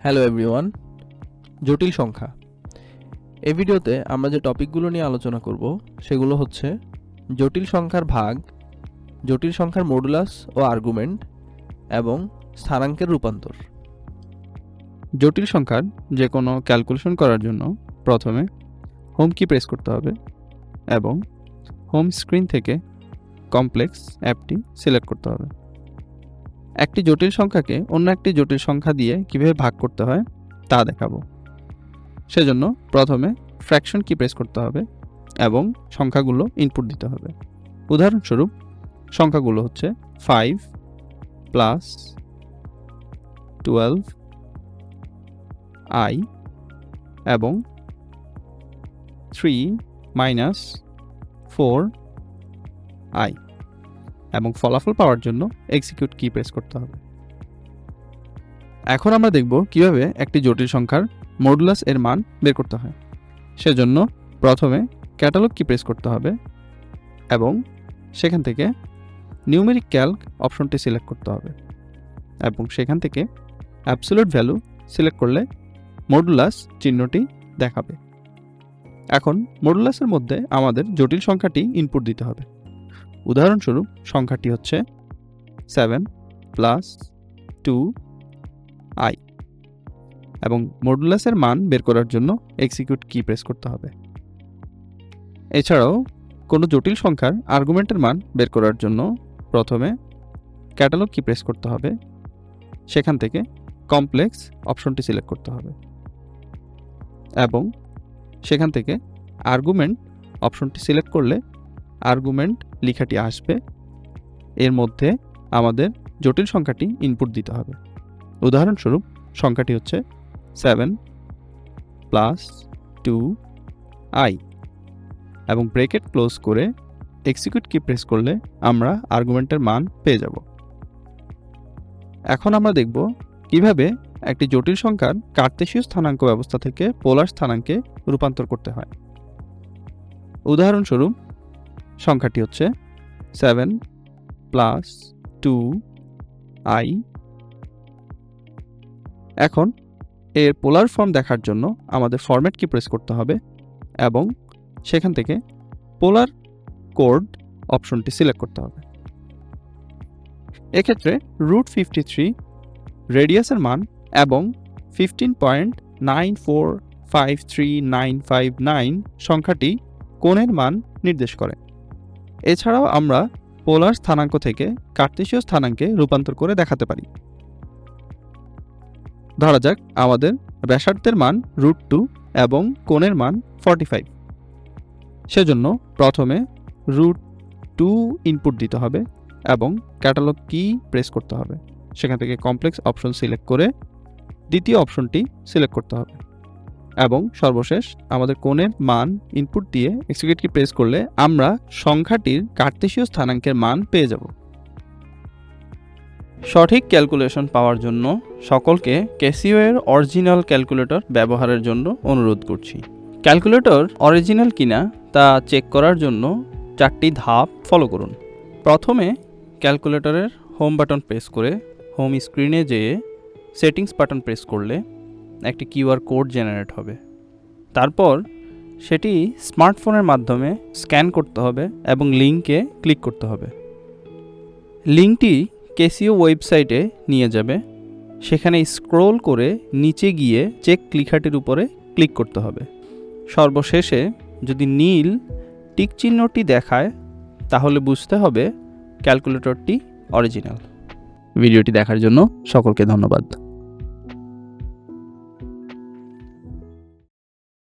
Hello everyone, জটিল সংখ্যা। এই ভিডিওতে আমরা যে টপিকগুলো নিয়ে আলোচনা করব সেগুলো হচ্ছে জটিল সংখ্যার ভাগ, জটিল সংখ্যার মডুলাস ও আর্গুমেন্ট এবং স্থানাঙ্কের রূপান্তর। জটিল সংখ্যার যে কোনো ক্যালকুলেশন করার জন্য প্রথমে হোম কি প্রেস করতে হবে এবং হোম স্ক্রিন থেকে কমপ্লেক্স অ্যাপটি সিলেক্ট করতে হবে। একটি জটিল সংখ্যাকে অন্য একটি জটিল সংখ্যা দিয়ে কিভাবে ভাগ করতে হয় তা দেখাবো। সেজন্য প্রথমে ফ্র্যাকশন কি প্রেস করতে হবে এবং সংখ্যাগুলো ইনপুট দিতে হবে। উদাহরণস্বরূপ সংখ্যাগুলো হচ্ছে 5 প্লাস 12i এবং 3 মাইনাস 4i এবং ফলাফল পাওয়ার জন্য এক্সিকিউট কি প্রেস করতে হবে। এখন আমরা দেখব কিভাবে একটি জটিল সংখ্যার মডুলাস এর মান বের করতে হয়। সেজন্য প্রথমে ক্যাটালগ কি প্রেস করতে হবে এবং সেখান থেকে নিউমেরিক ক্যালক অপশনটি সিলেক্ট করতে হবে এবং সেখান থেকে অ্যাবসলিউট ভ্যালু সিলেক্ট করলে মডুলাস চিহ্নটি দেখাবে। এখন মডুলাসের মধ্যে আমাদের জটিল সংখ্যাটি ইনপুট দিতে হবে। উদাহরণস্বরূপ সংখ্যাটি হচ্ছে 7 প্লাস 2i এবং মডুলাসের মান বের করার জন্য এক্সিকিউট কি প্রেস করতে হবে। এছাড়াও কোনো জটিল সংখ্যার আর্গুমেন্টের মান বের করার জন্য প্রথমে ক্যাটালগ কি প্রেস করতে হবে, সেখান থেকে কমপ্লেক্স অপশনটি সিলেক্ট করতে হবে এবং সেখান থেকে আর্গুমেন্ট অপশনটি সিলেক্ট করলে আর্গুমেন্ট লেখাটি আসবে। এর মধ্যে আমাদের জটিল সংখ্যাটি ইনপুট দিতে হবে। উদাহরণস্বরূপ সংখ্যাটি হচ্ছে 7 প্লাস 2i এবং ব্রেকেট ক্লোজ করে এক্সিকিউট কি প্রেস করলে আমরা আর্গুমেন্টের মান পেয়ে যাব। এখন আমরা দেখব কিভাবে একটি জটিল সংখ্যার কার্তেশীয় স্থানাঙ্ক ব্যবস্থা থেকে পোলার স্থানাঙ্কে রূপান্তর করতে হয়। উদাহরণস্বরূপ সংখ্যাটি হচ্ছে 7 প্লাস 2i। এখন এর পোলার ফর্ম দেখার জন্য আমাদের ফরম্যাট কি প্রেস করতে হবে এবং সেখান থেকে পোলার কোড অপশনটি সিলেক্ট করতে হবে। এক্ষেত্রে √53 রেডিয়াসের মান এবং 15.9453959 সংখ্যাটি কোণের মান নির্দেশ করে। এছাড়াও আমরা পোলার স্থানাঙ্ক থেকে কার্তেশীয় স্থানাঙ্কে রূপান্তর করে দেখাতে পারি। ধরা যাক আমাদের ব্যাসার্ধের মান √2 এবং কোণের মান 45। সেজন্য প্রথমে √2 ইনপুট দিতে হবে এবং ক্যাটালগ কি প্রেস করতে হবে। সেখান থেকে কমপ্লেক্স অপশন সিলেক্ট করে দ্বিতীয় অপশনটি সিলেক্ট করতে হবে এবং সর্বশেষ আমাদের কোণের মান ইনপুট দিয়ে এক্সিকিউট কি প্রেস করলে আমরা সংখ্যাটির কার্তেশীয় স্থানাঙ্কের মান পেয়ে যাব। সঠিক ক্যালকুলেশন পাওয়ার জন্য সকলকে ক্যাসিও এর অরিজিনাল ক্যালকুলেটর ব্যবহারের জন্য অনুরোধ করছি। ক্যালকুলেটর অরিজিনাল কিনা তা চেক করার জন্য 4টি ধাপ ফলো করুন। প্রথমে ক্যালকুলেটরের হোম বাটন প্রেস করে হোম স্ক্রিনে যেয়ে সেটিংস বাটন প্রেস করলে একটি কিউআর কোড জেনারেট হবে। তারপর সেটি স্মার্টফোনের মাধ্যমে স্ক্যান করতে হবে এবং লিঙ্কে ক্লিক করতে হবে। লিঙ্কটি ক্যাসিও ওয়েবসাইটে নিয়ে যাবে। সেখানে স্ক্রোল করে নিচে গিয়ে চেক লেখাটির উপরে ক্লিক করতে হবে। সর্বশেষে যদি নীল টিক চিহ্নটি দেখায় তাহলে বুঝতে হবে ক্যালকুলেটরটি অরিজিনাল। ভিডিওটি দেখার জন্য সকলকে ধন্যবাদ।